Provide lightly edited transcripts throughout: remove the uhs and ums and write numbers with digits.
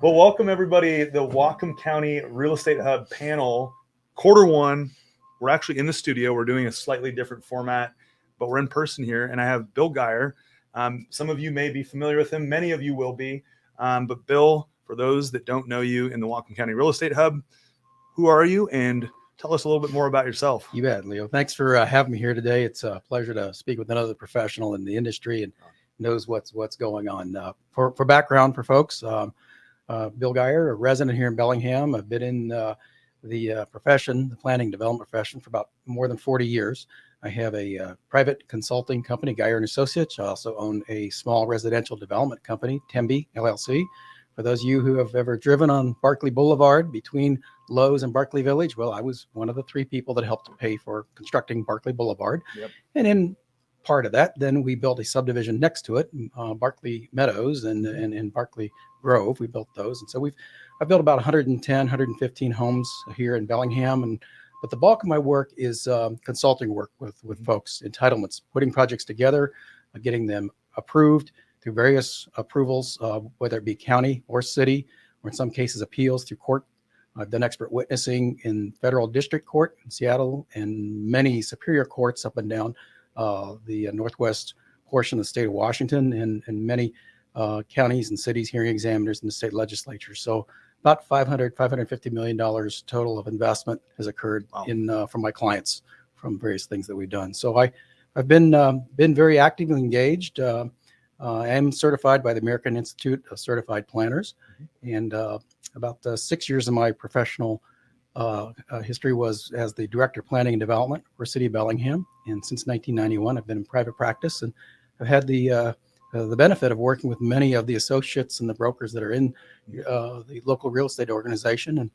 Well, welcome everybody. The Whatcom County Real Estate Hub panel, quarter one. We're actually in the studio. We're doing a slightly different format, but we're in person here. And I have Bill Geyer. Some of you may be familiar with him. Many of you will be. But Bill, for those that don't know you in the Whatcom County Real Estate Hub, who are you? And tell us a little bit more about yourself. You bet, Leo. Thanks for having me here today. It's a pleasure to speak with another professional in the industry and knows what's going on. For background for folks, Bill Geyer, a resident here in Bellingham. I've been in the profession, the planning development profession, for about more than 40 years. I have a private consulting company, Geyer and Associates. I also own a small residential development company, Tembe LLC. For those of you who have ever driven on Barclay Boulevard between Lowe's and Barclay Village, well, I was one of the three people that helped pay for constructing Barclay Boulevard. Yep. And in part of that, then we built a subdivision next to it, Barclay Meadows and Barclay Grove. We built those. And so I've built about 110, 115 homes here in Bellingham. But the bulk of my work is consulting work with folks, entitlements, putting projects together, getting them approved through various approvals, whether it be county or city, or in some cases appeals through court. I've done expert witnessing in federal district court in Seattle and many superior courts up and down the northwest portion of the state of Washington, and many counties and cities hearing examiners in the state legislature. So about $550 million total of investment has occurred from my clients from various things that we've done. So I've been very actively engaged. I am certified by the American Institute of Certified Planners, and about 6 years of my professional history was as the Director of Planning and Development for City of Bellingham. And since 1991, I've been in private practice, and I've had the benefit of working with many of the associates and the brokers that are in the local real estate organization, and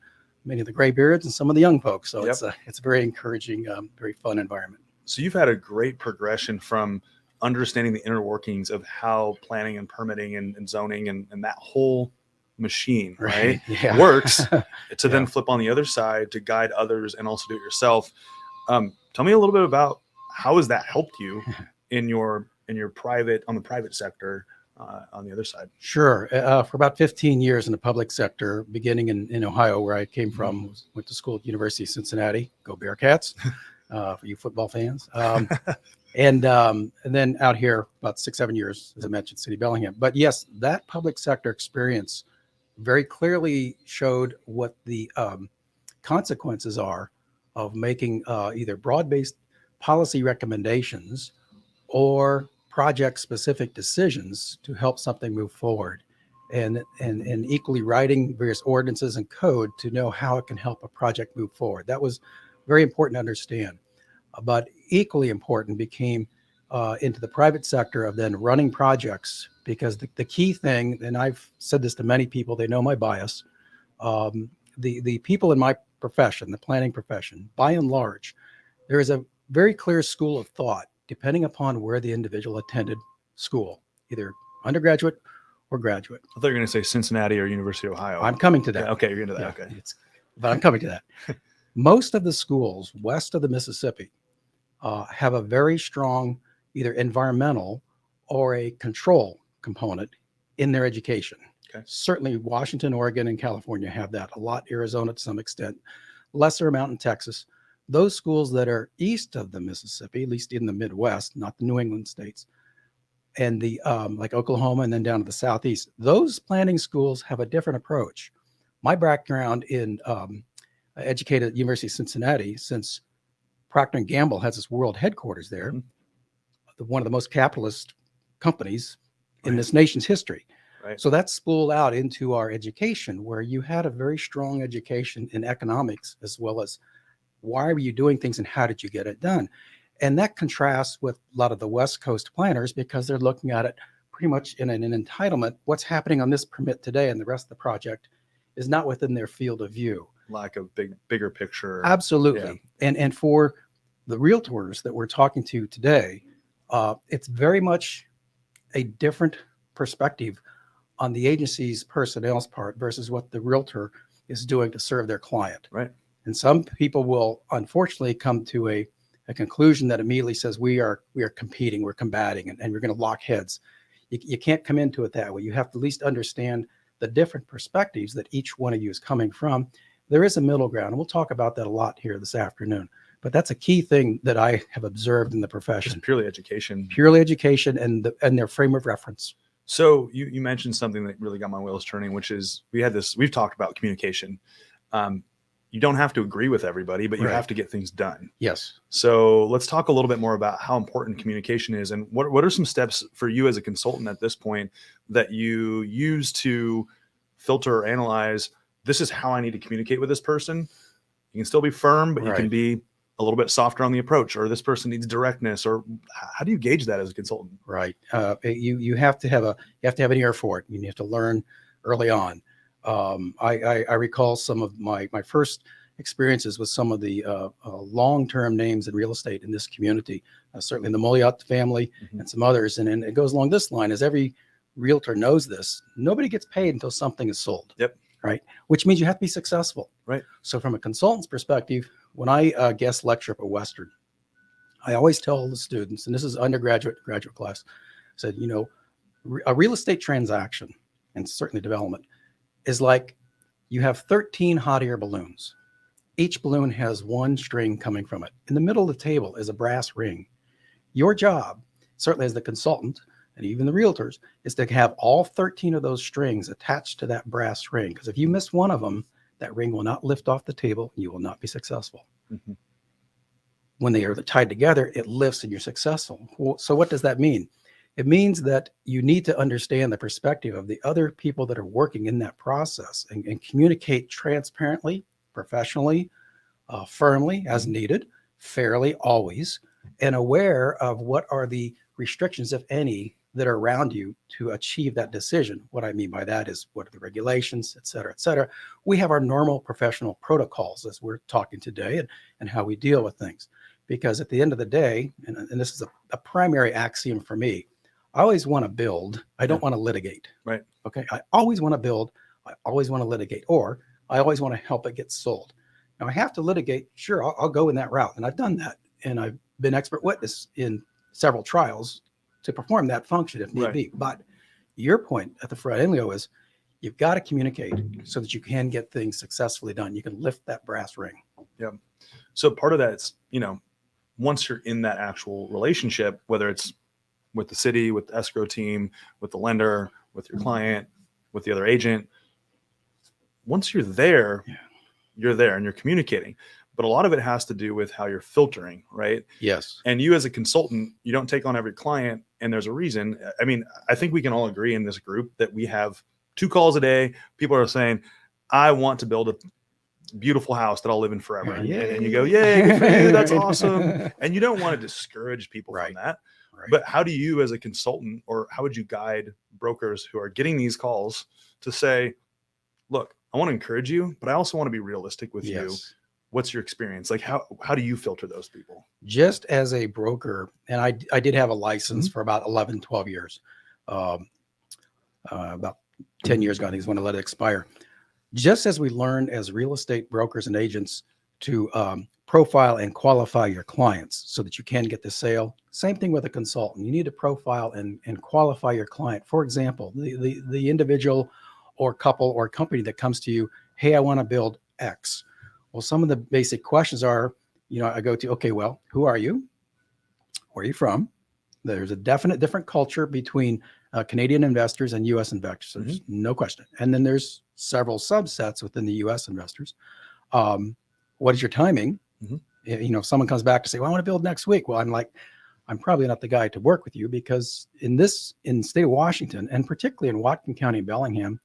many of the graybeards and some of the young folks. So it's a very encouraging, very fun environment. So you've had a great progression from understanding the inner workings of how planning and permitting and zoning and that whole machine, right? Works to then flip on the other side to guide others and also do it yourself. Tell me a little bit about how has that helped you in your private, on the private sector, on the other side? Sure. For about 15 years in the public sector, beginning in Ohio, where I came from, went to school at University of Cincinnati. Go Bearcats, for you football fans. And then out here about 6-7 years, as I mentioned, City of Bellingham. But yes, that public sector experience very clearly showed what the consequences are of making either broad-based policy recommendations or project-specific decisions to help something move forward, and equally writing various ordinances and code to know how it can help a project move forward. That was very important to understand. But equally important became into the private sector of then running projects, because the key thing, and I've said this to many people, they know my bias, the people in my profession, the planning profession, by and large, there is a very clear school of thought, depending upon where the individual attended school, either undergraduate or graduate. I thought you were going to say Cincinnati or University of Ohio. I'm coming to that. Yeah, okay, you're into that. Yeah, okay. But I'm coming to that. Most of the schools west of the Mississippi have a very strong either environmental or a control component in their education. Okay. Certainly Washington, Oregon, and California have that a lot. Arizona to some extent, lesser amount in Texas. Those schools that are east of the Mississippi, at least in the Midwest, not the New England states, and the like Oklahoma and then down to the southeast, those planning schools have a different approach. My background in educated at the University of Cincinnati, since Procter & Gamble has its world headquarters there, one of the most capitalist companies in this nation's history. Right. So that spooled out into our education, where you had a very strong education in economics, as well as why were you doing things and how did you get it done? And that contrasts with a lot of the West Coast planners, because they're looking at it pretty much in an entitlement. What's happening on this permit today and the rest of the project is not within their field of view. Lack of bigger picture. Absolutely. Yeah. And for the realtors that we're talking to today, it's very much a different perspective on the agency's personnel's part versus what the realtor is doing to serve their client. Right. And some people will unfortunately come to a conclusion that immediately says we are competing, we're combating, and we're going to lock heads. You can't come into it that way. You have to at least understand the different perspectives that each one of you is coming from, there is a middle ground. And we'll talk about that a lot here this afternoon. But that's a key thing that I have observed in the profession. Just purely education. Purely education and their frame of reference. So you mentioned something that really got my wheels turning, which is we've talked about communication. You don't have to agree with everybody, but you have to get things done. Yes. So let's talk a little bit more about how important communication is, and what are some steps for you as a consultant at this point that you use to filter or analyze, this is how I need to communicate with this person. You can still be firm, but you can be a little bit softer on the approach, or this person needs directness, or how do you gauge that as a consultant? Right. You have to have an ear for it. You have to learn early on. I recall some of my first experiences with some of the long-term names in real estate in this community, certainly the Moliot family and some others. And it goes along this line, as every realtor knows this, nobody gets paid until something is sold. Yep. Right. Which means you have to be successful. Right. So from a consultant's perspective, when I guest lecture up at Western, I always tell the students, and this is undergraduate, graduate class, I said, a real estate transaction, and certainly development, is like you have 13 hot air balloons. Each balloon has one string coming from it. In the middle of the table is a brass ring. Your job, certainly as the consultant, and even the realtors, is to have all 13 of those strings attached to that brass ring. Because if you miss one of them, that ring will not lift off the table. You will not be successful. When they are tied together, it lifts and you're successful. Well, so what does that mean? It means that you need to understand the perspective of the other people that are working in that process and communicate transparently, professionally, firmly as needed, fairly always, and aware of what are the restrictions, if any, that are around you to achieve that decision. What I mean by that is, what are the regulations, et cetera, et cetera. We have our normal professional protocols as we're talking today and how we deal with things. Because at the end of the day, and this is a primary axiom for me, I always want to build. I don't want to litigate. Right. Okay. I always want to build. I always want to litigate, or I always want to help it get sold. Now I have to litigate. Sure. I'll go in that route. And I've done that. And I've been expert witness in several trials to perform that function if need be. But your point at the front end, Leo, is you've got to communicate so that you can get things successfully done. You can lift that brass ring. Yeah. So part of that is, once you're in that actual relationship, whether it's with the city, with the escrow team, with the lender, with your client, with the other agent, once you're there, you're there and you're communicating. But a lot of it has to do with how you're filtering, right? Yes. And you as a consultant, you don't take on every client, and there's a reason. I mean, I think we can all agree in this group that we have 2 calls a day. People are saying, I want to build a beautiful house that I'll live in forever. And you go, yay, good for you, that's awesome. And you don't want to discourage people from that. Right. But how do you as a consultant, or how would you guide brokers who are getting these calls to say, look, I want to encourage you, but I also want to be realistic with you. What's your experience? Like, how do you filter those people? Just as a broker, and I did have a license for about 11, 12 years. About 10 years ago, I think is when I let it expire. Just as we learn as real estate brokers and agents to profile and qualify your clients so that you can get the sale, same thing with a consultant. You need to profile and qualify your client. For example, the individual or couple or company that comes to you, hey, I want to build X. Well, some of the basic questions are, I go to, okay, well, who are you? Where are you from? There's a definite different culture between Canadian investors and U.S. investors, no question. And then there's several subsets within the U.S. investors. What is your timing? If someone comes back to say, well, I want to build next week. Well, I'm like, I'm probably not the guy to work with you, because in the state of Washington, and particularly in Whatcom County, Bellingham,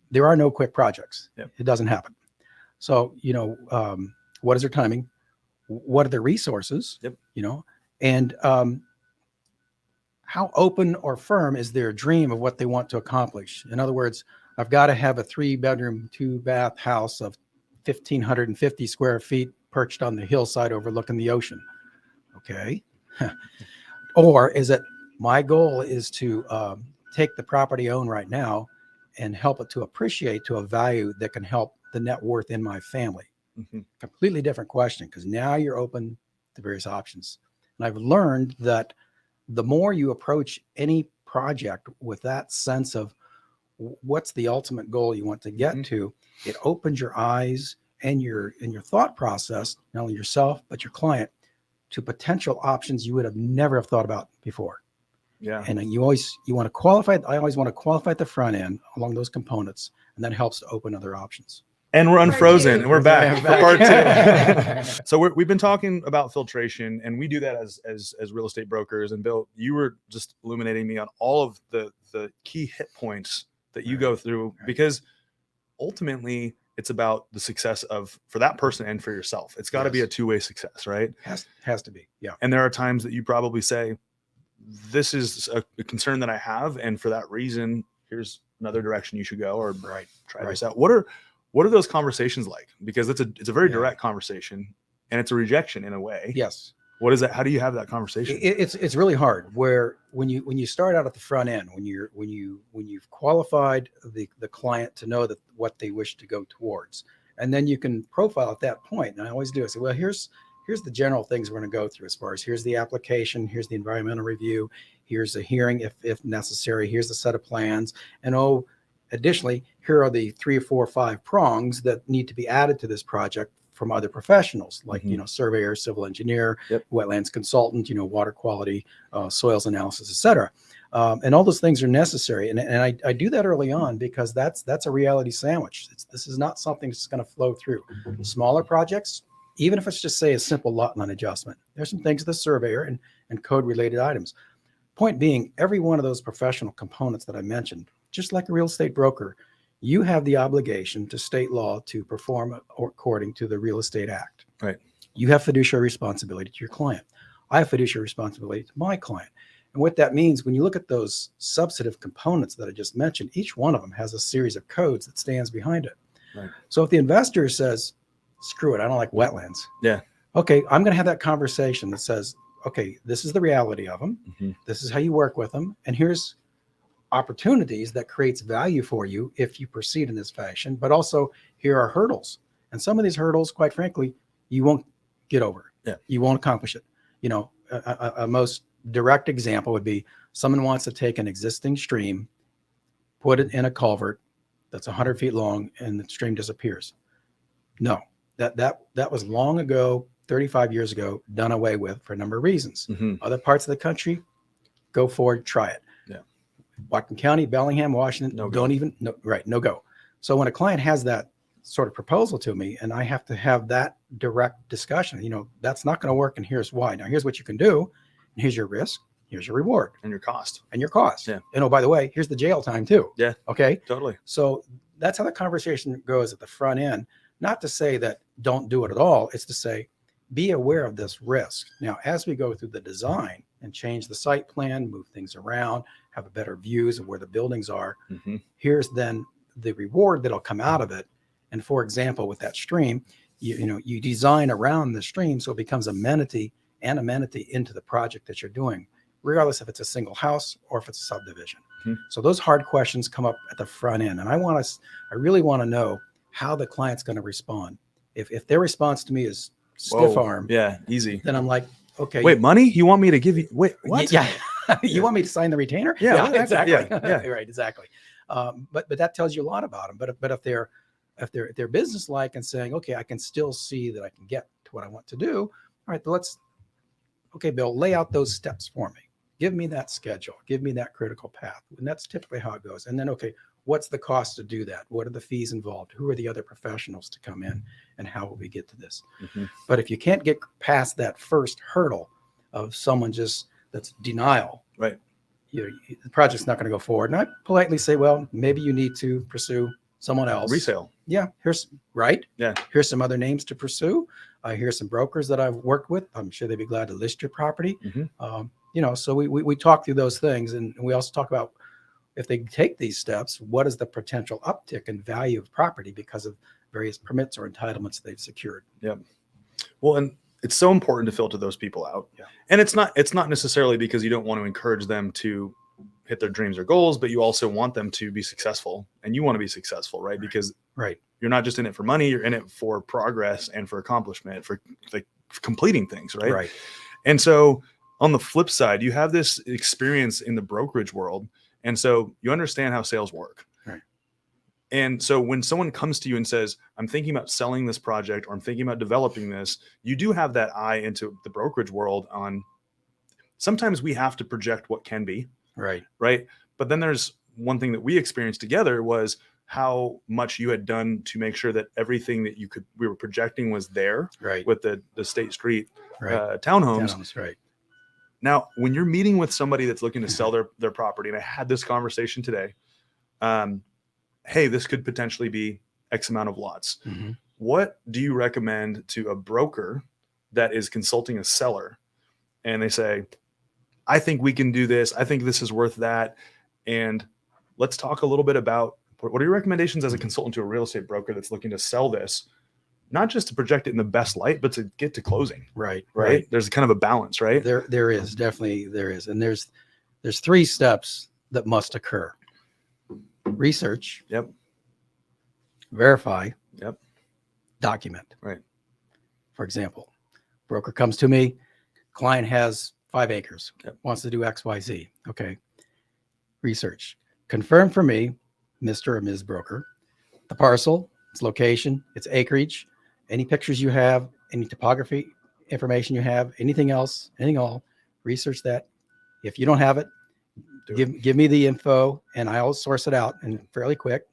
there are no quick projects. It doesn't happen. So, what is their timing? What are their resources? And how open or firm is their dream of what they want to accomplish? In other words, I've got to have a 3-bedroom, 2-bath house of 1,550 square feet perched on the hillside overlooking the ocean. Okay. Or is it my goal is to take the property I own right now and help it to appreciate to a value that can help the net worth in my family? Completely different question, because now you're open to various options. And I've learned that the more you approach any project with that sense of what's the ultimate goal you want to get to, it opens your eyes and your thought process, not only yourself, but your client, to potential options you would have never have thought about before. Yeah. And you want to qualify. I always want to qualify at the front end along those components, and that helps to open other options. And we're unfrozen, and we're back for part two. So we've been talking about filtration, and we do that as real estate brokers. And Bill, you were just illuminating me on all of the key hit points that you go through, because ultimately it's about the success for that person and for yourself. It's got to be a two-way success, right? Has to be. Yeah. And there are times that you probably say, this is a concern that I have, and for that reason, here's another direction you should go, or try this out. What are those conversations like? Because it's a very direct conversation, and it's a rejection in a way. Yes. What is that? How do you have that conversation? It's really hard. Where when you start out at the front end, when you've qualified the client to know that what they wish to go towards, and then you can profile at that point. And I always do. I say, well, here's the general things we're going to go through, as far as here's the application, here's the environmental review, here's a hearing if necessary, here's the set of plans, and additionally, here are the 3 or 4 or 5 prongs that need to be added to this project from other professionals, like surveyor, civil engineer, wetlands consultant, water quality, soils analysis, etc. And all those things are necessary. And I do that early on, because that's a reality sandwich. This is not something that's going to flow through. Smaller projects, even if it's just, say, a simple lot line adjustment, there's some things, the surveyor and code related items. Point being, every one of those professional components that I mentioned, just like a real estate broker, you have the obligation to state law to perform according to the Real Estate Act. Right. You have fiduciary responsibility to your client. I have fiduciary responsibility to my client. And what that means, when you look at those substantive components that I just mentioned, each one of them has a series of codes that stands behind it. Right. So if the investor says, screw it, I don't like wetlands. Yeah. Okay, I'm going to have that conversation that says, okay, this is the reality of them. This is how you work with them. And here's opportunities that creates value for you if you proceed in this fashion, but also here are hurdles. And some of these hurdles, quite frankly, you won't get over. Yeah. You won't accomplish it. A most direct example would be someone wants to take an existing stream, put it in a culvert that's 100 feet long, and the stream disappears. No, that was long ago, 35 years ago, done away with for a number of reasons. Other parts of the country, go forward, try it. Whatcom County, Bellingham, Washington, no go. So when a client has that sort of proposal to me, and I have to have that direct discussion, that's not going to work, and here's why. Now, here's what you can do, and here's your risk, here's your reward, and your cost. Yeah. And by the way, here's the jail time too. Yeah. Okay. Totally. So that's how the conversation goes at the front end. Not to say that don't do it at all. It's to say, be aware of this risk. Now, as we go through the design and change the site plan, move things around, have a better views of where the buildings are, here's then the reward that'll come out of it. And for example, with that stream, you design around the stream so it becomes amenity into the project that you're doing, regardless if it's a single house or if it's a subdivision. So those hard questions come up at the front end. And I really want to know how the client's going to respond. If their response to me is stiff arm, easy, then I'm like, okay. Wait, money? You want me to give you? Wait, what? Yeah. You want me to sign the retainer? Yeah, exactly. Yeah. Right, exactly. But that tells you a lot about them. But if they're business-like and saying, okay, I can still see that I can get to what I want to do. All right, okay, Bill, lay out those steps for me. Give me that schedule. Give me that critical path. And that's typically how it goes. And then, okay, what's the cost to do that? What are the fees involved? Who are the other professionals to come in? And how will we get to this? But if you can't get past that first hurdle of someone that's denial, right? The project's not going to go forward. And I politely say, well, maybe you need to pursue someone else. Resale. Yeah. Here's some other names to pursue. Here's some brokers that I've worked with. I'm sure they'd be glad to list your property. So we talk through those things, and we also talk about, if they take these steps, what is the potential uptick in value of property because of various permits or entitlements they've secured. Well, and it's so important to filter those people out. And it's not necessarily because you don't want to encourage them to hit their dreams or goals, but you also want them to be successful, and you want to be successful, right? Because you're not just in it for money, you're in it for progress and for accomplishment, for like completing things, right? And so on the flip side, you have this experience in the brokerage world, and so you understand how sales work. And so when someone comes to you and says, I'm thinking about selling this project or I'm thinking about developing this, you do have that eye into the brokerage world on sometimes we have to project what can be. Right. Right. But then there's one thing that we experienced together was how much you had done to make sure that everything that we were projecting was there. Right. With the State Street Right. townhomes. Right. Now, when you're meeting with somebody that's looking to sell their property, and I had this conversation today, hey, this could potentially be X amount of lots. Mm-hmm. What do you recommend to a broker that is consulting a seller? And they say, I think we can do this. I think this is worth that. And let's talk a little bit about what are your recommendations as a consultant to a real estate broker that's looking to sell this, not just to project it in the best light, but to get to closing. Right. There's kind of a balance, right? There is definitely there is. And there's 3 steps that must occur. Research. Yep. Verify. Yep. Document. Right. For example, broker comes to me, client has 5 acres, wants to do XYZ. Okay. Research. Confirm for me, Mr. or Ms. Broker, the parcel, its location, its acreage, any pictures you have, any topography information you have, anything else, anything all, research that. If you don't have it, give me the info and I'll source it out and fairly quick.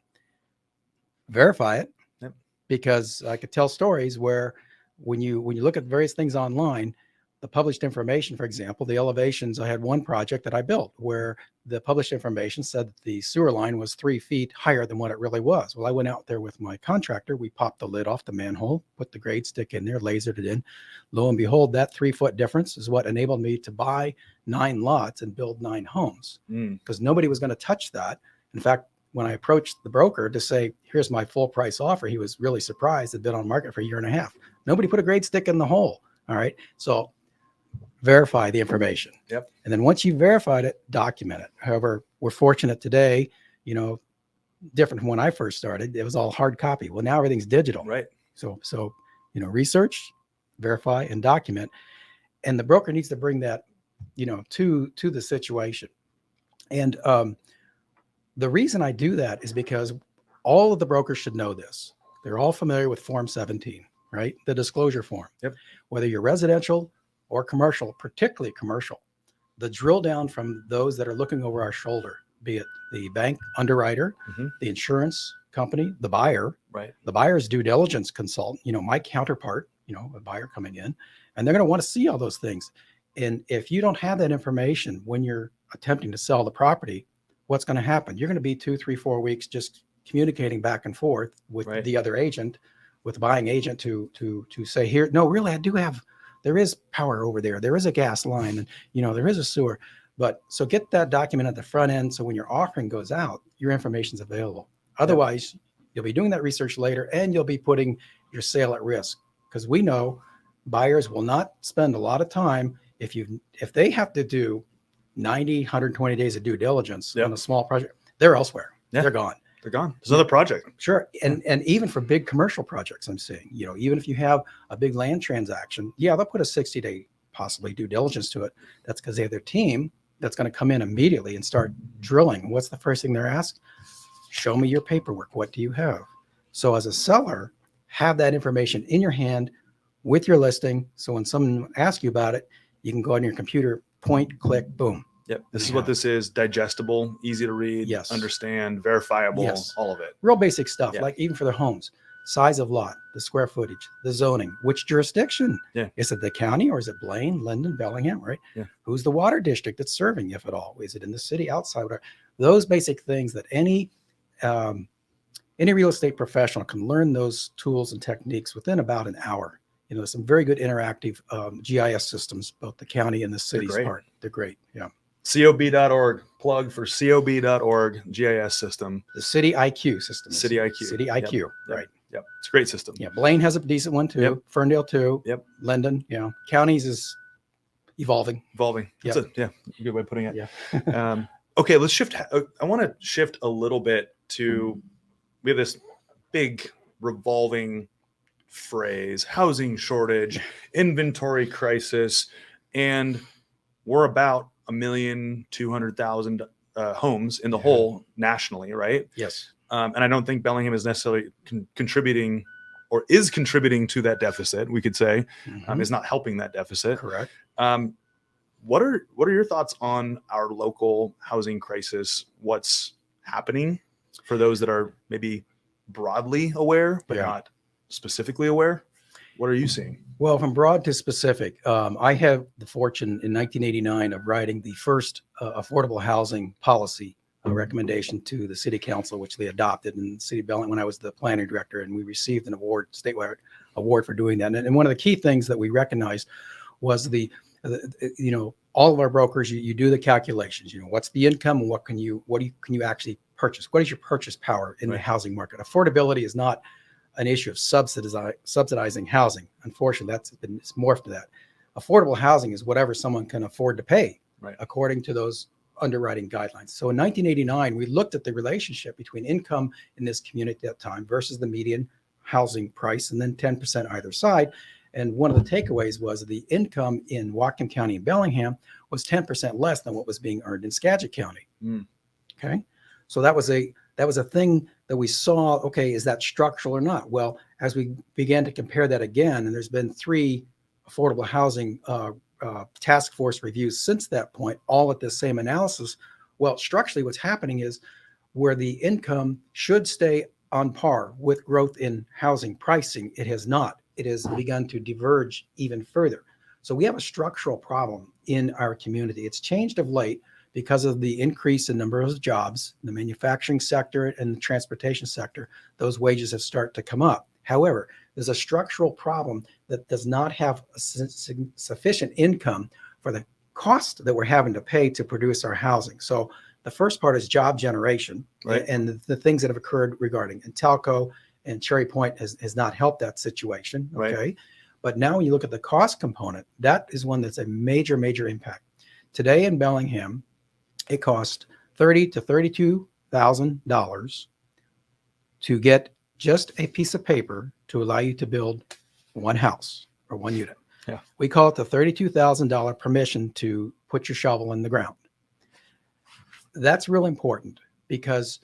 Verify it. Yep. Because I could tell stories where when you look at various things online, the published information, for example, the elevations, I had one project that I built where the published information said that the sewer line was 3 feet higher than what it really was. Well, I went out there with my contractor. We popped the lid off the manhole, put the grade stick in there, lasered it in. Lo and behold, that 3-foot difference is what enabled me to buy 9 lots and build 9 homes because nobody was going to touch that. In fact, when I approached the broker to say, here's my full price offer, he was really surprised. It'd been on market for a year and a half. Nobody put a grade stick in the hole. All right. So verify the information. Yep. And then once you've verified it, document it. However, we're fortunate today, different from when I first started, it was all hard copy. Well, now everything's digital. Right. So, research, verify, and document. And the broker needs to bring that, to the situation. And the reason I do that is because all of the brokers should know this. They're all familiar with Form 17, right? The disclosure form. Yep. Whether you're residential or commercial, particularly commercial, the drill down from those that are looking over our shoulder, be it the bank underwriter, the insurance company, the buyer, right? The buyer's due diligence consultant, my counterpart, a buyer coming in, and they're going to want to see all those things. And if you don't have that information when you're attempting to sell the property, what's going to happen? You're going to be 2, 3, 4 weeks just communicating back and forth with the other agent, with the buying agent to say, here, no, really, there is power over there. There is a gas line and, there is a sewer. But so get that document at the front end. So when your offering goes out, your information's available. Otherwise, you'll be doing that research later and you'll be putting your sale at risk because we know buyers will not spend a lot of time if they have to do 90, 120 days of due diligence on a small project, they're elsewhere. Yeah. They're gone. They're gone. There's another project. Sure. And even for big commercial projects, I'm saying, even if you have a big land transaction, they'll put a 60-day possibly due diligence to it. That's because they have their team that's going to come in immediately and start drilling. What's the first thing they're asked? Show me your paperwork. What do you have? So as a seller, have that information in your hand with your listing. So when someone asks you about it, you can go on your computer, point, click, boom. Yep. This is what this is. Digestible, easy to read, understand, verifiable, all of it. Real basic stuff, like even for their homes, size of lot, the square footage, the zoning, which jurisdiction. Yeah. Is it the county or is it Blaine, Linden, Bellingham, right? Yeah. Who's the water district that's serving, if at all? Is it in the city, outside? Whatever. Those basic things that any real estate professional can learn those tools and techniques within about an hour. Some very good interactive GIS systems, both the county and the city's part. They're great. Yeah. COB.org, plug for COB.org GIS system. The City IQ system. City IQ. City IQ, right. Yep. It's a great system. Yeah. Blaine has a decent one too. Yep. Ferndale too. Yep. Linden, counties is evolving. That's a good way of putting it. Yeah. Okay, let's shift. I want to shift a little bit to, we have this big revolving phrase, housing shortage, inventory crisis, and we're about 1,200,000 homes in the whole nationally, right? Yes. And I don't think Bellingham is necessarily contributing or is contributing to that deficit. We could say is not helping that deficit. Correct. What are your thoughts on our local housing crisis? What's happening for those that are maybe broadly aware but not specifically aware? What are you seeing? Well, from broad to specific, I have the fortune in 1989 of writing the first affordable housing policy recommendation to the city council, which they adopted in the city of Bellingham when I was the planning director, and we received an award, statewide award for doing that. And one of the key things that we recognized was all of our brokers, you do the calculations, what's the income and can you actually purchase? What is your purchase power in the housing market? Affordability is not an issue of subsidizing housing. Unfortunately, it's morphed to that. Affordable housing is whatever someone can afford to pay, according to those underwriting guidelines. So in 1989, we looked at the relationship between income in this community at that time versus the median housing price, and then 10% either side. And one of the takeaways was the income in Whatcom County and Bellingham was 10% less than what was being earned in Skagit County. Okay, so that was a thing that we saw. Okay, is that structural or not? Well, as we began to compare that again, and there's been 3 affordable housing task force reviews since that point, all at the same analysis. Well, structurally, what's happening is where the income should stay on par with growth in housing pricing, it has not. It has begun to diverge even further. So we have a structural problem in our community. It's changed of late because of the increase in number of jobs in the manufacturing sector and the transportation sector. Those wages have started to come up. However, there's a structural problem that does not have a sufficient income for the cost that we're having to pay to produce our housing. So the first part is job generation, and the things that have occurred regarding Intelco and Cherry Point has not helped that situation. Okay. But now when you look at the cost component, that is one that's a major, major impact. Today in Bellingham, it costs $30,000 to $32,000 to get just a piece of paper to allow you to build one house or one unit. Yeah. We call it the $32,000 permission to put your shovel in the ground. That's real important because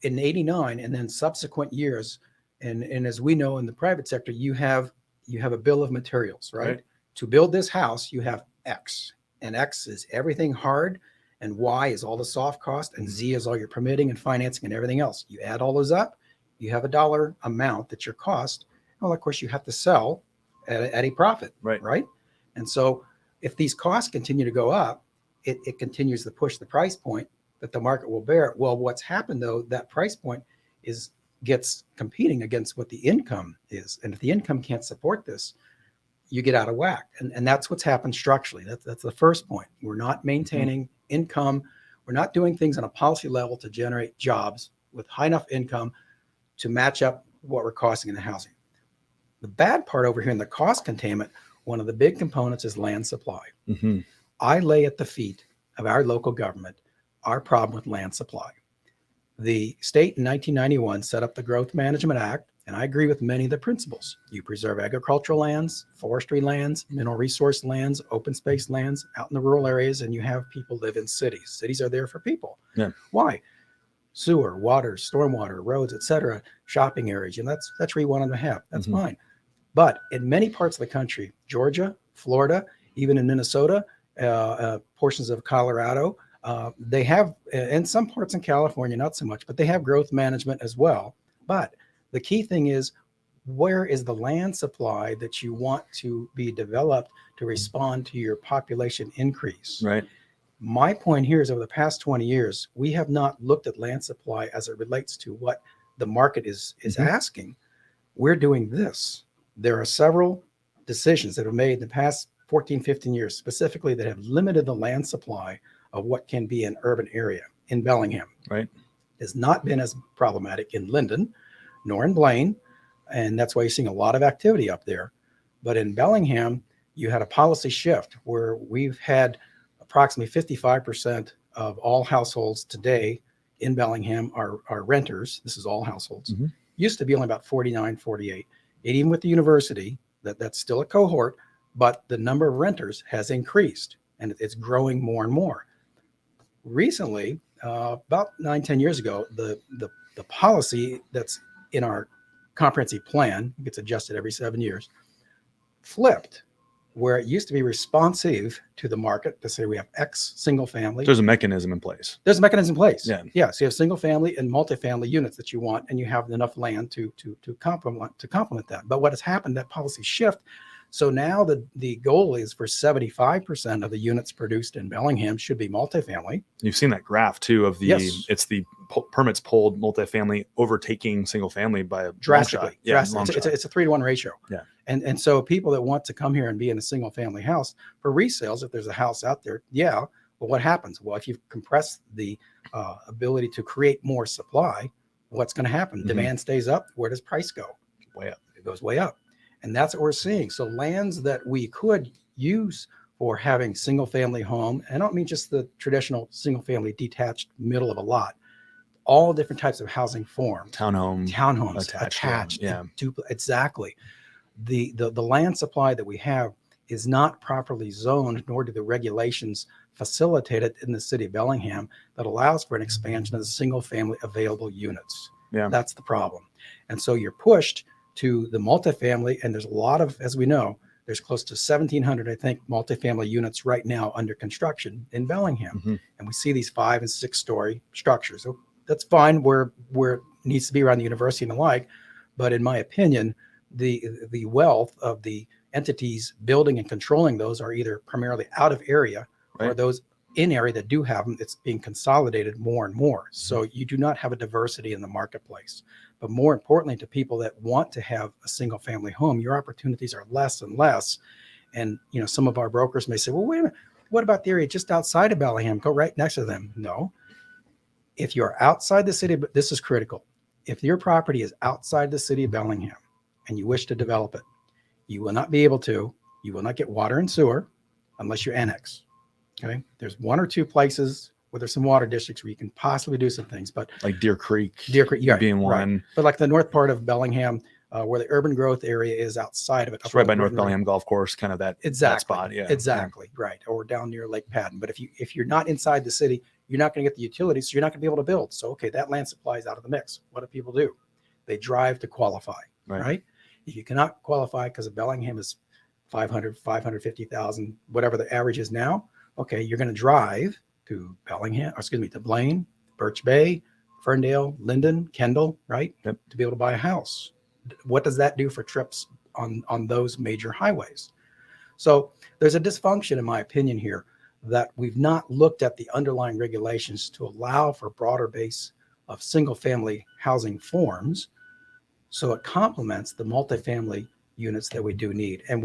in 89 and then subsequent years, and as we know in the private sector, you have a bill of materials, right? To build this house, you have X, and X is everything hard, and Y is all the soft cost, and Z is all your permitting and financing and everything else. You add all those up, you have a dollar amount that's your cost. Well, of course, you have to sell at a profit, right? And so if these costs continue to go up, it continues to push the price point that the market will bear. Well, what's happened though, that price point gets competing against what the income is. And if the income can't support this, you get out of whack. And that's what's happened structurally. That's the first point. We're not maintaining income. We're not doing things on a policy level to generate jobs with high enough income to match up what we're costing in the housing. The bad part over here in the cost containment, one of the big components is land supply. I lay at the feet of our local government our problem with land supply. The state in 1991 set up the Growth Management Act, and I agree with many of the principles. You preserve agricultural lands, forestry lands, mineral resource lands, open space lands out in the rural areas, and you have people live in cities. Cities are there for people. Yeah. Why? Sewer, water, stormwater, roads, etc., shopping areas, and that's where you want them to have. That's fine. But in many parts of the country, Georgia, Florida, even in Minnesota, portions of Colorado, they have, and some parts in California, not so much, but they have growth management as well. But the key thing is, where is the land supply that you want to be developed to respond to your population increase? Right. My point here is over the past 20 years, we have not looked at land supply as it relates to what the market is asking. We're doing this. There are several decisions that are made in the past 14, 15 years, specifically that have limited the land supply of what can be an urban area in Bellingham. Right. It has not been as problematic in Linden nor in Blaine, and that's why you're seeing a lot of activity up there. But in Bellingham, you had a policy shift where we've had approximately 55% of all households today in Bellingham are renters. This is all households. Used to be only about 49, 48. And even with the university, that's still a cohort, but the number of renters has increased and it's growing more and more. Recently, about 9-10 years ago, the The policy that's in our comprehensive plan gets adjusted every 7 years, flipped, where it used to be responsive to the market to say we have X single family. There's a mechanism in place. There's a mechanism in place. Yeah. Yeah. So you have single family and multifamily units that you want, and you have enough land to complement that. But what has happened, that policy shift. So now the goal is for 75% of the units produced in Bellingham should be multifamily. You've seen that graph too of the, Yes. it's the permits pulled multifamily overtaking single family by a Drastically. Yeah, It's a 3-to-1 ratio. Yeah. And so people that want to come here and be in a single family house for resales, if there's a house out there, yeah. Well, what happens? Well, if you compress the ability to create more supply, what's going to happen? Mm-hmm. Demand stays up. Where does price go? Way up. It goes way up. And that's what we're seeing. So lands that we could use for having single family home, and I don't mean just the traditional single family detached middle of a lot, all different types of housing forms. Townhomes, attached, yeah. Exactly. The land supply that we have is not properly zoned, nor do the regulations facilitate it in the city of Bellingham that allows for an expansion of the single family available units. Yeah. That's the problem. And so you're pushed to the multifamily, and there's a lot of, as we know, there's close to 1,700, I think, multifamily units right now under construction in Bellingham. Mm-hmm. And we see these 5- and 6-story structures. So that's fine where it needs to be around the university and the like. But in my opinion, the wealth of the entities building and controlling those are either primarily out of area, right, or those in area that do have them, it's being consolidated more and more. So you do not have a diversity in the marketplace. But more importantly, to people that want to have a single family home, your opportunities are less and less. And, some of our brokers may say, well, wait a minute, what about the area just outside of Bellingham? Go right next to them. No. If you're outside the city, but this is critical. If your property is outside the city of Bellingham and you wish to develop it, you will not be able to. You will not get water and sewer unless you annex. Okay. There's 1 or 2 places where there's some water districts where you can possibly do some things, but like Deer Creek yeah, being one. Right. But like the north part of Bellingham, where the urban growth area is outside of it. It's right by North Bellingham Golf Course, kind of that, that spot. Yeah. Exactly. Yeah. Right. Or down near Lake Patton. But if you're not inside the city, you're not going to get the utilities. So you're not going to be able to build. So, okay, that land supply is out of the mix. What do people do? They drive to qualify, right? If you cannot qualify because Bellingham is 500, 550,000, whatever the average is now, okay, you're going to drive to to Blaine, Birch Bay, Ferndale, Linden, Kendall, right? Yep. To be able to buy a house. What does that do for trips on those major highways? So there's a dysfunction, in my opinion, here that we've not looked at the underlying regulations to allow for a broader base of single family housing forms. So it complements the multifamily units that we do need. And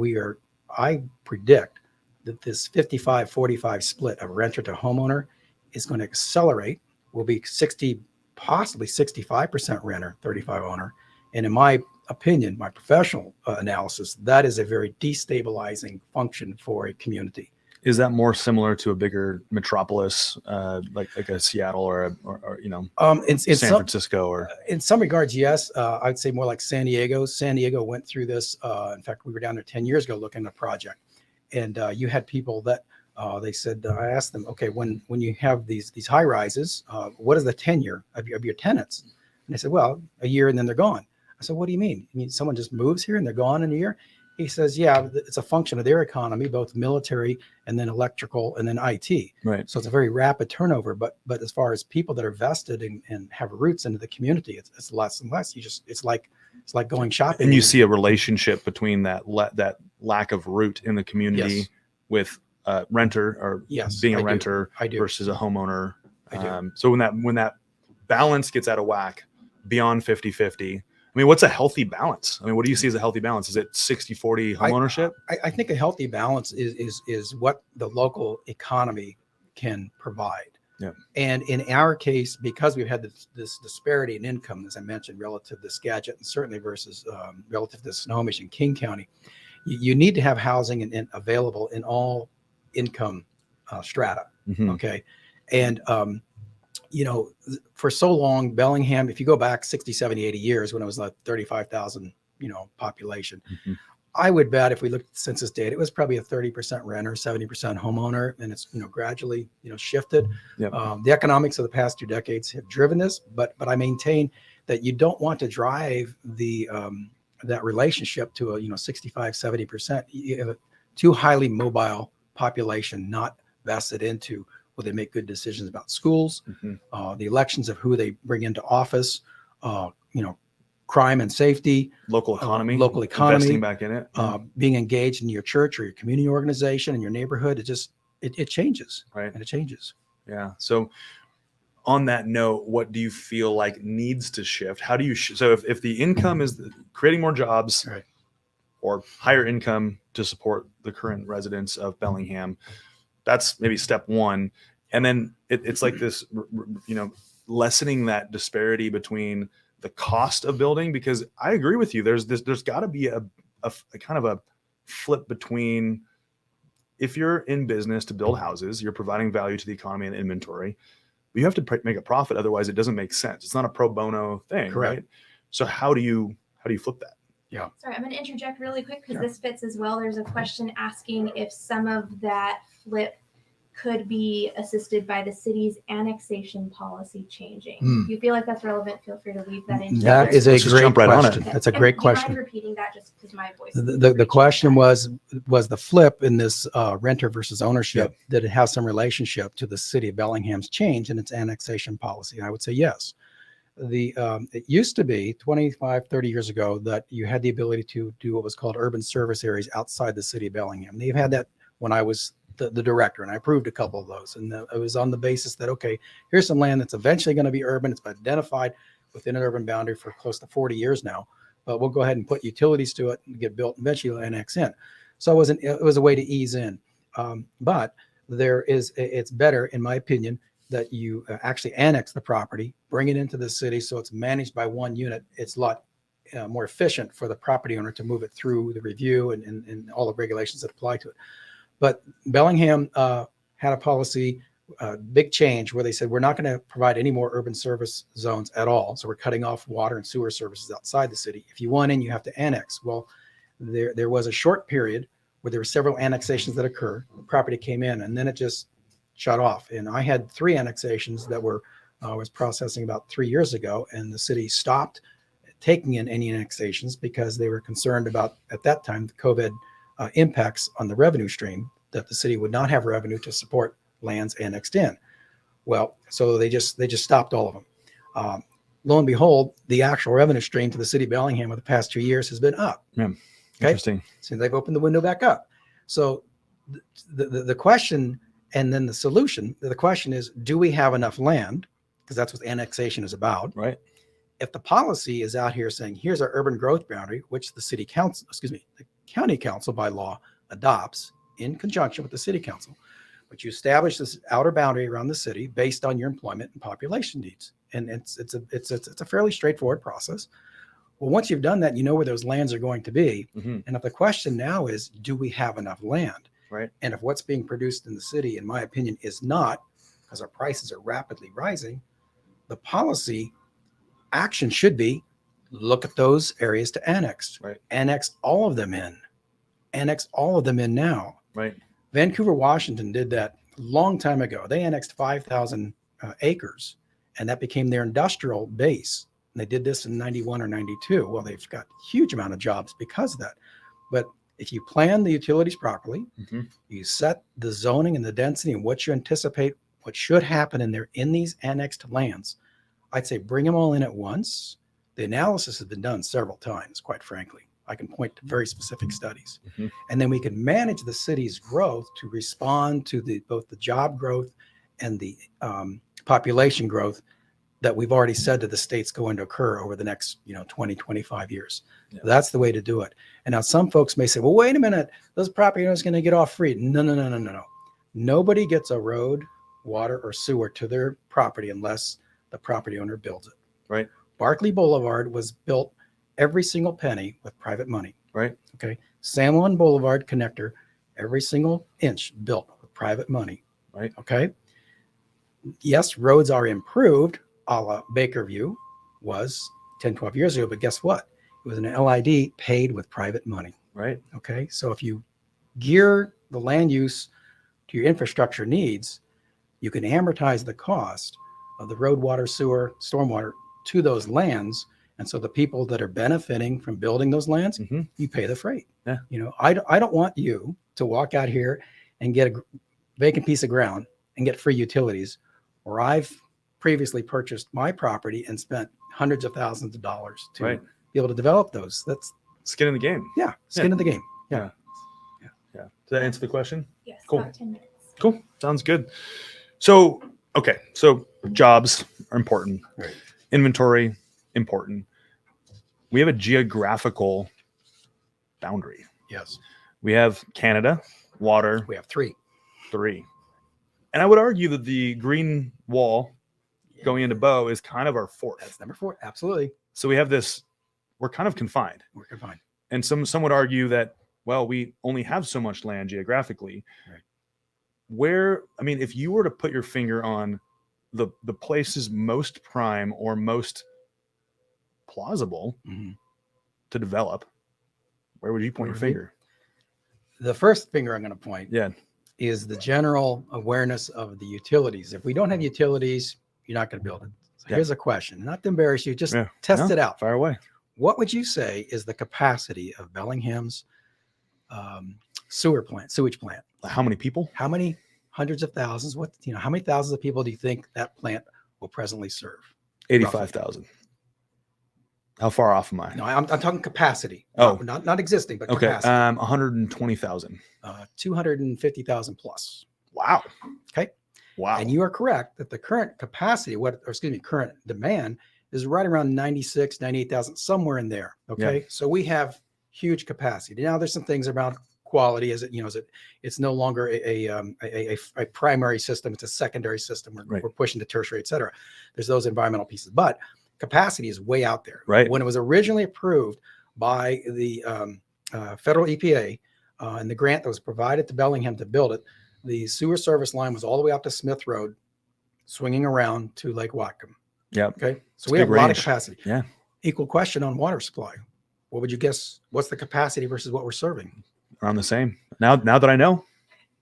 I predict that this 55-45 split of renter to homeowner is going to accelerate. Will be 60, possibly 65% renter, 35 owner. And in my opinion, my professional analysis, that is a very destabilizing function for a community. Is that more similar to a bigger metropolis, like a Seattle or San Francisco? Or in some regards, yes. I'd say more like San Diego. San Diego went through this. In fact, we were down there 10 years ago looking at a project, and you had people that they said, I asked them, okay, when you have these high rises, what is the tenure of your tenants? And they said, well, a year and then they're gone. I said, what do you mean? You mean someone just moves here and they're gone in a year? He says, yeah, it's a function of their economy, both military and then electrical and then IT. Right. So it's a very rapid turnover. But as far as people that are vested and have roots into the community, it's less and less. It's like going shopping. And you see a relationship between that lack of root in the community, yes, with renter or being a renter versus a homeowner. So when that balance gets out of whack beyond 50-50, I mean, what's a healthy balance? I mean, what do you see as a healthy balance? Is it 60-40 homeownership? I think a healthy balance is what the local economy can provide. Yeah. And in our case, because we've had this disparity in income, as I mentioned, relative to Skagit and certainly versus relative to Snohomish and King County, you need to have housing available in all income strata. Mm-hmm. Okay. And, for so long, Bellingham, if you go back 60, 70, 80 years when it was like 35,000, population, mm-hmm, I would bet if we looked at the census data, it was probably a 30% renter, 70% homeowner, and it's gradually shifted. Yep. The economics of the past 2 decades have driven this, but I maintain that you don't want to drive the that relationship to a 65, 70%. You have a too highly mobile population not vested into will they make good decisions about schools, the elections of who they bring into office, crime and safety, local economy, investing back in it, being engaged in your church or your community organization in your neighborhood. It changes, right? And it changes. Yeah. So on that note, what do you feel like needs to shift? How do you, so if the income is creating more jobs, right, or higher income to support the current residents of Bellingham, that's maybe step one. And then it's like this, lessening that disparity between the cost of building, because I agree with you. There's got to be a kind of a flip between, if you're in business to build houses, you're providing value to the economy and inventory, but you have to make a profit. Otherwise it doesn't make sense. It's not a pro bono thing. Correct. Right? So how do you flip that? Yeah. Sorry, I'm going to interject really quick because this fits as well. There's a question asking if some of that flip could be assisted by the city's annexation policy changing. If you feel like that's relevant, feel free to leave that in. That is a great question. That's a great question. Do you mind repeating that just because my voice? The question was the flip in this renter versus ownership, did it have some relationship to the city of Bellingham's change in its annexation policy? And I would say yes. It used to be 25, 30 years ago that you had the ability to do what was called urban service areas outside the city of Bellingham. They've had that when I was the director, and I approved a couple of those. And it was on the basis that, okay, here's some land that's eventually going to be urban. It's been identified within an urban boundary for close to 40 years now, but we'll go ahead and put utilities to it and get built, and eventually annex in. So it was a way to ease in. But it's better, in my opinion, that you actually annex the property, bring it into the city so it's managed by one unit. It's a lot more efficient for the property owner to move it through the review and all the regulations that apply to it. But Bellingham had a policy, big change, where they said, we're not going to provide any more urban service zones at all. So we're cutting off water and sewer services outside the city. If you want in, you have to annex. Well, there was a short period where there were several annexations that occurred. The property came in, and then it just shut off. And I had 3 annexations that was processing about 3 years ago, and the city stopped taking in any annexations because they were concerned about, at that time, the COVID impacts on the revenue stream, that the city would not have revenue to support lands annexed in. Well, so they just stopped all of them. Lo and behold, the actual revenue stream to the city of Bellingham over the past 2 years has been up. Yeah. Interesting. So they've opened the window back up. So the question, and then the solution, the question is, do we have enough land? Because that's what annexation is about. Right. If the policy is out here saying, here's our urban growth boundary, which the county council by law adopts in conjunction with the city council, but you establish this outer boundary around the city based on your employment and population needs. And it's a fairly straightforward process. Well, once you've done that, you know where those lands are going to be. And if the question now is, do we have enough land? Right. And if what's being produced in the city, in my opinion, is not, because our prices are rapidly rising, the policy action should be, look at those areas to annex. Right. Annex all of them in. Annex all of them in now. Right. Vancouver, Washington did that a long time ago. They annexed 5,000 acres, and that became their industrial base. And they did this in 91 or 92. Well, they've got a huge amount of jobs because of that. But if you plan the utilities properly, you set the zoning and the density and what you anticipate, what should happen in these annexed lands, I'd say bring them all in at once. The analysis has been done several times, quite frankly. I can point to very specific studies. And then we can manage the city's growth to respond to both the job growth and the population growth that we've already said to the state's going to occur over the next 20, 25 years. Yeah. That's the way to do it. And now some folks may say, well, wait a minute, those property owners are going to get off free. No. Nobody gets a road, water, or sewer to their property unless the property owner builds it. Right. Barclay Boulevard was built every single penny with private money. Right. Okay. San Juan Boulevard connector, every single inch built with private money. Right. Okay. Yes, roads are improved, a la Bakerview was 10, 12 years ago, but guess what? It was an LID paid with private money. Right. Okay. So if you gear the land use to your infrastructure needs, you can amortize the cost of the road, water, sewer, stormwater to those lands. And so the people that are benefiting from building those lands, Mhm. you pay the freight. Yeah. I don't want you to walk out here and get a vacant piece of ground and get free utilities, where I've previously purchased my property and spent hundreds of thousands of dollars to Right. be able to develop those. That's Skin in the game. skin in the game. Yeah. Does that answer the question? Yes, Cool. about 10 minutes. Cool. Sounds good. So, okay. So jobs are important. Right. Inventory, important. We have a geographical boundary. Yes. We have Canada, water, We have 3. 3. And I would argue that the green wall going into Bow is kind of our 4th. That's number 4. Absolutely. So we have this, we're kind of confined. We're confined. And some would argue that, well, we only have so much land geographically. Right. Where, I mean, if you were to put your finger on the places most prime or most plausible Mm-hmm. to develop, where would you point your Where would finger? The first finger I'm going to point Yeah. is the general awareness of the utilities. If we don't have utilities, you're not going to build it. So Yeah. here's a question, not to embarrass you, just Yeah. test No, it out. Fire away. What would you say is the capacity of Bellingham's sewage plant? How many people? How many hundreds of thousands? How many thousands of people do you think that plant will presently serve? 85,000. How far off am I? No, I'm talking capacity. Oh. Not existing, but Okay. capacity. 120,000. 250,000 plus. Wow. Okay. Wow. And you are correct that the current capacity, current demand is right around 96, 98,000, somewhere in there. Okay. So we have huge capacity. Now there's some things about quality. It's no longer a primary system. It's a secondary system. We're pushing to tertiary, et cetera. There's those environmental pieces, but capacity is way out there. Right. When it was originally approved by the federal EPA and the grant that was provided to Bellingham to build it, the sewer service line was all the way up to Smith Road, swinging around to Lake Whatcom. Yeah. Okay. So It's we have a big lot range. of capacity. Yeah. Equal question on water supply. What would you guess? What's the capacity versus what we're serving? Around the same. Now that I know.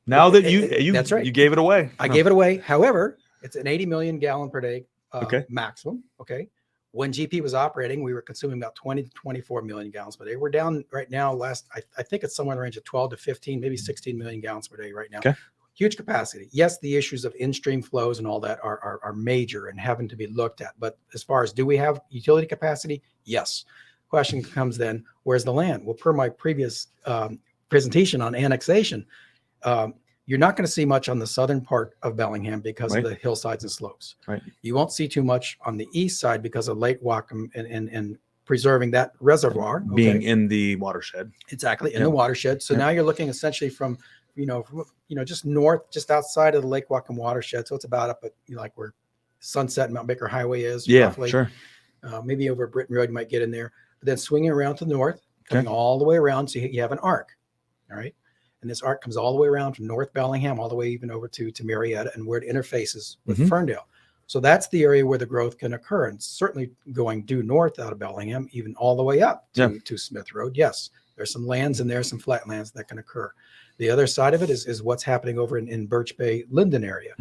Now that you That's right. You gave it away. I gave it away. However, it's an 80 million gallon per day Okay. maximum. Okay. When GP was operating, we were consuming about 20 to 24 million gallons per day. We're down right now. I think it's somewhere in the range of 12 to 15, maybe 16 million gallons per day right now. Okay. Huge capacity. Yes, the issues of in-stream flows and all that are major and having to be looked at. But as far as do we have utility capacity? Yes. Question comes then, where's the land? Well, per my previous presentation on annexation, you're not going to see much on the southern part of Bellingham because of the hillsides and slopes. Right. You won't see too much on the east side because of Lake Whatcom and preserving that reservoir. Being in the watershed. Exactly, in the watershed. So now you're looking essentially from just north, just outside of the Lake Whatcom watershed. So it's about up at like where Sunset and Mount Baker Highway is. Yeah, roughly. sure. Maybe over Britton Road, you might get in there. But then swinging around to the north, coming all the way around. So you have an arc. All right. And this arc comes all the way around from North Bellingham, all the way even over to Marietta and where it interfaces with Ferndale. So that's the area where the growth can occur. And certainly going due north out of Bellingham, even all the way up to Smith Road. Yes, there's some lands in there, some flat lands that can occur. The other side of it is what's happening over in Birch Bay, Linden area.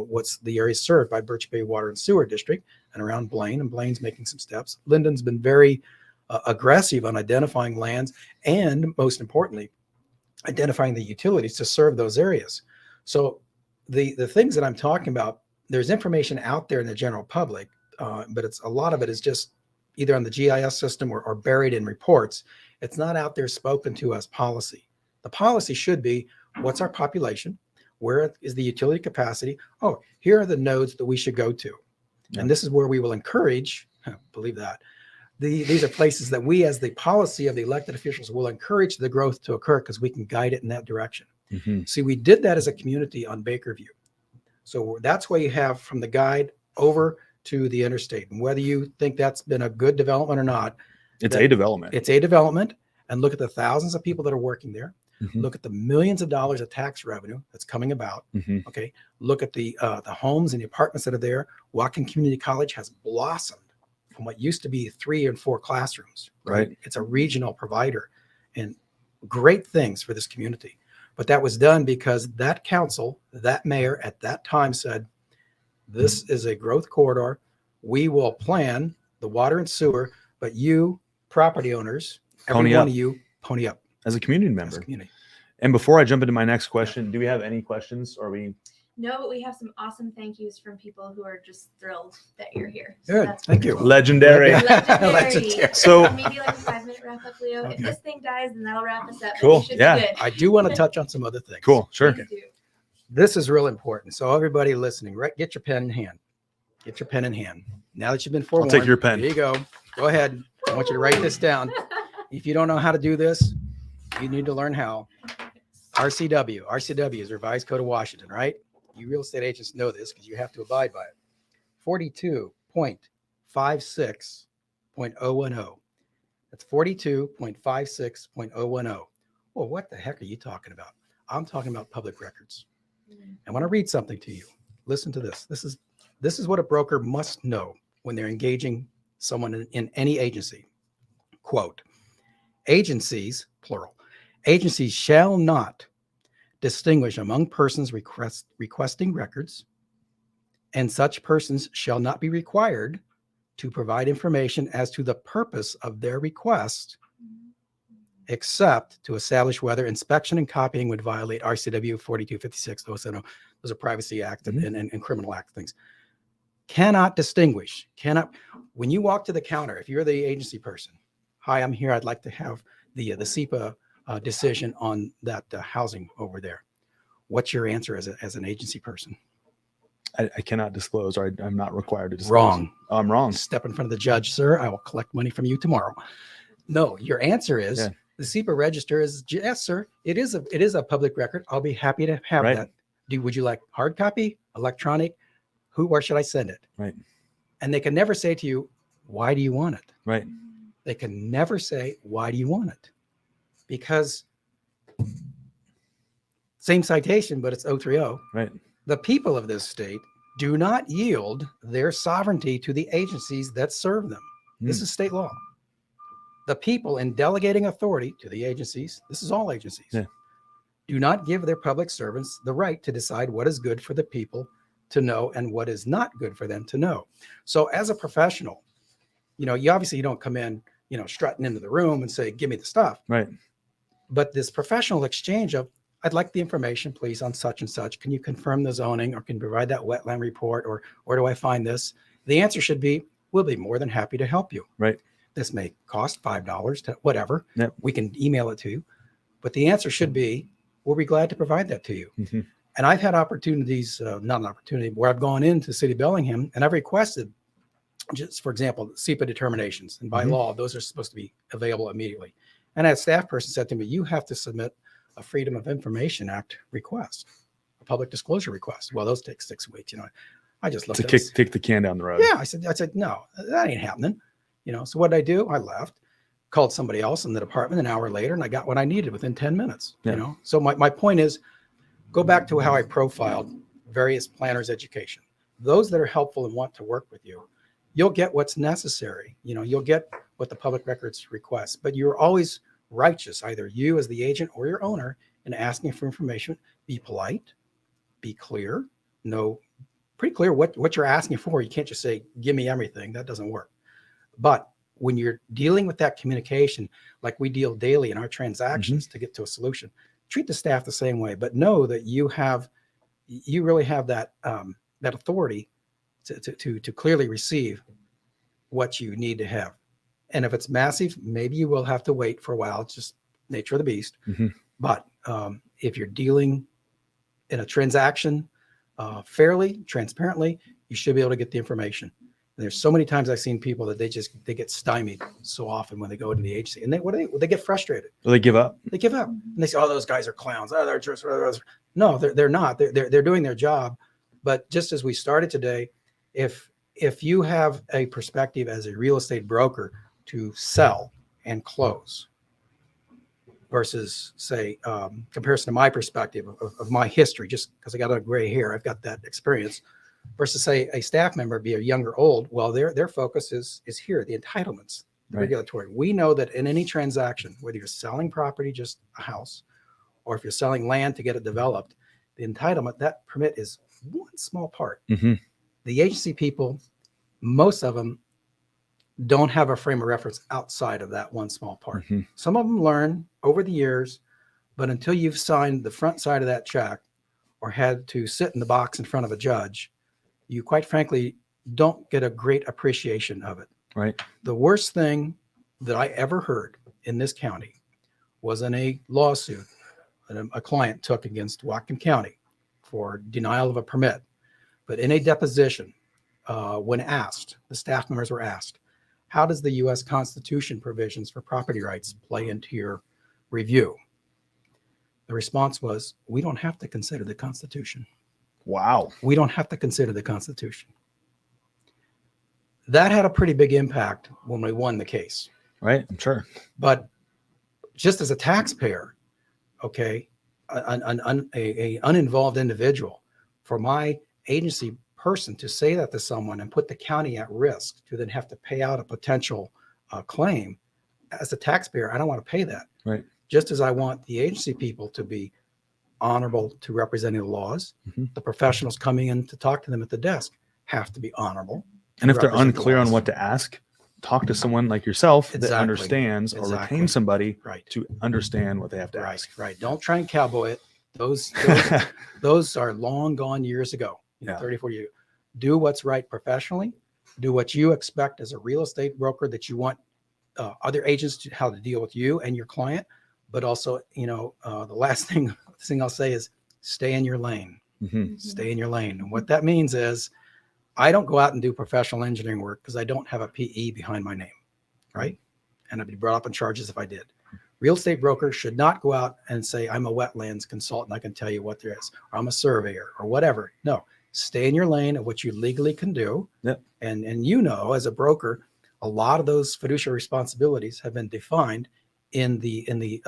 What's the area served by Birch Bay Water and Sewer District and around Blaine, and Blaine's making some steps. Linden's been very aggressive on identifying lands and, most importantly, identifying the utilities to serve those areas. So the things that I'm talking about, there's information out there in the general public, but a lot of it is just either on the GIS system or buried in reports. It's not out there spoken to as policy. The policy should be, what's our population? Where is the utility capacity? Oh, here are the nodes that we should go to. And this is where we will encourage, believe that, these are places that we, as the policy of the elected officials, will encourage the growth to occur because we can guide it in that direction. See, we did that as a community on Bakerview. So that's why you have from the guide over to the interstate. And whether you think that's been a good development or not, it's a development. It's a development. And look at the thousands of people that are working there. Look at the millions of dollars of tax revenue that's coming about. Okay. Look at the homes and the apartments that are there. Whatcom Community College has blossomed from what used to be 3 and 4 classrooms. Right. It's a regional provider. and great things for this community. But that was done because that council, that mayor at that time said, this is a growth corridor. We will plan the water and sewer, but you property owners, every Pony one up. of you, pony up As a community as member. a community. And before I jump into my next question, do we have any questions? Or are we? No, but we have some awesome thank yous from people who are just thrilled that you're here. Good. that's Thank pretty you. cool. Legendary. Legendary. Legendary. So- maybe like a 5-minute wrap up, Leo. Okay. If this thing dies, then that'll wrap us up. but Cool. we should Yeah. be good. I do want to touch on some other things. Cool. Sure. Please do. This is real important. So everybody listening, right? Get your pen in hand. Get your pen in hand. Now that you've been forewarned, take your pen. There you go. Go ahead. I want you to write this down. If you don't know how to do this, you need to learn how. RCW is Revised Code of Washington, right? You real estate agents know this because you have to abide by it. 42.56.010. That's 42.56.010. Well, what the heck are you talking about? I'm talking about public records. I want to read something to you. Listen to this. This is what a broker must know when they're engaging someone in any agency. Quote, agencies, plural, agencies shall not distinguish among persons requesting records, and such persons shall not be required to provide information as to the purpose of their request, except to establish whether inspection and copying would violate RCW 4256. Those are Privacy Act and Criminal Act things. Cannot distinguish. When you walk to the counter, if you're the agency person, hi, I'm here. I'd like to have the SEPA decision on that housing over there. What's your answer as an agency person? I cannot disclose, or I'm not required to disclose. Wrong. I'm wrong. Step in front of the judge, sir. I will collect money from you tomorrow. No, your answer is the SEPA register is yes, sir. It is a public record. I'll be happy to have Right. that. Would you like hard copy, electronic? Where should I send it? Right. And they can never say to you, why do you want it? Right. They can never say, why do you want it? Because same citation, but it's 030. Right. The people of this state do not yield their sovereignty to the agencies that serve them. This is state law. The people in delegating authority to the agencies, this is all agencies, do not give their public servants the right to decide what is good for the people to know and what is not good for them to know. So as a professional, you obviously don't come in, strutting into the room and say, give me the stuff. Right. But this professional exchange of, I'd like the information, please, on such and such. Can you confirm the zoning, or can you provide that wetland report, or where do I find this? The answer should be, we'll be more than happy to help you. Right. This may cost $5 to whatever. Yep. We can email it to you. But the answer should be, we'll be glad to provide that to you. Mm-hmm. And I've had opportunities, not an opportunity, where I've gone into the city of Bellingham and I've requested, just for example, SEPA determinations. And by law, those are supposed to be available immediately. And a staff person said to me, you have to submit a Freedom of Information Act request, a public disclosure request. Well, those take 6 weeks. I just looked To kick the can down the road. Yeah, I said, no, that ain't happening. So what did I do? I left, called somebody else in the department an hour later, and I got what I needed within 10 minutes. Yeah. So my point is, go back to how I profiled various planners' education. Those that are helpful and want to work with you, you'll get what's necessary. You'll get what the public records request, but you're always righteous, either you as the agent or your owner, in asking for information. Be polite, be clear, know pretty clear what you're asking for. You can't just say, give me everything. That doesn't work. But when you're dealing with that communication, like we deal daily in our transactions to get to a solution, treat the staff the same way, but know that you really have that authority to clearly receive what you need to have. And if it's massive, maybe you will have to wait for a while. It's just nature of the beast. But if you're dealing in a transaction fairly, transparently, you should be able to get the information. And there's so many times I've seen people that they get stymied so often when they go to the agency, and they get frustrated. Well, they give up. They give up, and they say, "Oh, those guys are clowns. Oh, they're just..." No, they're not. They're doing their job. But just as we started today, if you have a perspective as a real estate broker to sell and close versus, say, comparison to my perspective of my history, just because I got a gray hair, I've got that experience, versus, say, a staff member, be a young or old, well, their focus is here, the entitlements. Right. regulatory. We know that in any transaction, whether you're selling property, just a house, or if you're selling land to get it developed, the entitlement, that permit is one small part. Mm-hmm. The agency people, most of them don't have a frame of reference outside of that one small part. Mm-hmm. Some of them learn over the years, but until you've signed the front side of that check or had to sit in the box in front of a judge, you quite frankly don't get a great appreciation of it. Right. The worst thing that I ever heard in this county was in a lawsuit that a client took against Whatcom County for denial of a permit. But in a deposition, when asked, the staff members were asked, how does the U.S. Constitution provisions for property rights play into your review? The response was, we don't have to consider the Constitution. Wow. We don't have to consider the Constitution. That had a pretty big impact when we won the case. Right. I'm sure. But just as a taxpayer, okay, an uninvolved individual, for my agency person to say that to someone and put the county at risk to then have to pay out a potential claim, as a taxpayer, I don't want to pay that. Right. Just as I want the agency people to be honorable to representing the laws, Mm-hmm. the professionals coming in to talk to them at the desk have to be honorable. And if they're represent the unclear on laws. what to ask, talk to someone like yourself that Exactly. understands, or Exactly. retain somebody Right. to understand what they have to Right. ask. Right. Don't try and cowboy it. Those are long gone years ago, Yeah. 30, 40 years. Do what's right professionally. Do what you expect as a real estate broker that you want other agents to how to deal with you and your client. But also, the last thing I'll say is stay in your lane. Mm-hmm. Stay in your lane. And what that means is I don't go out and do professional engineering work because I don't have a PE behind my name, right? And I'd be brought up on charges if I did. Real estate brokers should not go out and say, I'm a wetlands consultant. I can tell you what there is, or I'm a surveyor or whatever. No, stay in your lane of what you legally can do. Yep. And as a broker, a lot of those fiduciary responsibilities have been defined in the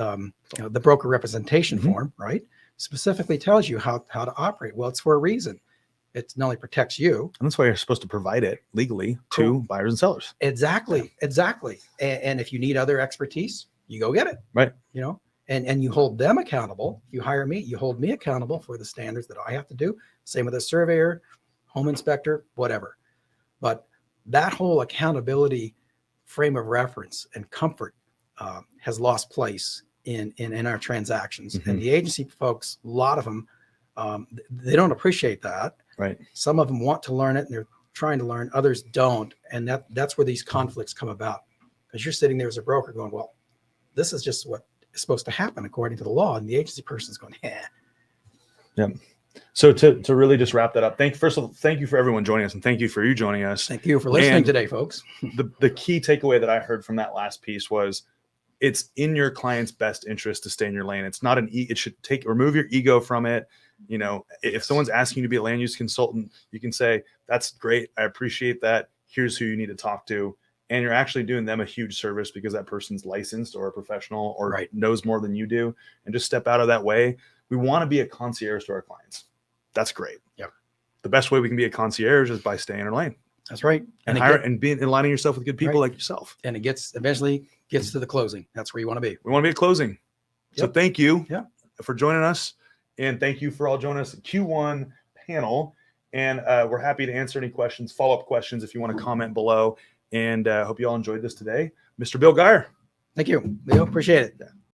broker representation Mm-hmm. form, right? Specifically tells you how to operate. Well, it's for a reason. It not only protects you. And that's why you're supposed to provide it legally to buyers and sellers. Exactly. And if you need other expertise, you go get it. Right. And you hold them accountable. You hire me, you hold me accountable for the standards that I have to do. Same with a surveyor, home inspector, whatever. But that whole accountability frame of reference and comfort has lost place in our transactions. Mm-hmm. And the agency folks, a lot of them, they don't appreciate that. Right. Some of them want to learn it and they're trying to learn, others don't. And that's where these conflicts come about. Because you're sitting there as a broker going, well, this is just what is supposed to happen according to the law. And the agency person's going, yeah. Yep. So to really just wrap that up, first of all, thank you for everyone joining us, and thank you for you joining us. Thank you for listening And today, folks. The key takeaway that I heard from that last piece was it's in your client's best interest to stay in your lane. It's not it should remove your ego from it. If someone's asking you to be a land use consultant, you can say, that's great. I appreciate that. Here's who you need to talk to. And you're actually doing them a huge service because that person's licensed or a professional or knows more than you do. And just step out of that way. We want to be a concierge to our clients. That's great. Yeah. The best way we can be a concierge is by staying in our lane. That's right. And aligning yourself with good people like yourself. And it eventually gets to the closing. That's where you want to be. We want to be at closing. So thank you for joining us. And thank you for all joining us at Q1 panel. And we're happy to answer any questions, follow-up questions if you want to comment below. And hope you all enjoyed this today. Mr. Bill Geyer. Thank you, Leo. Appreciate it.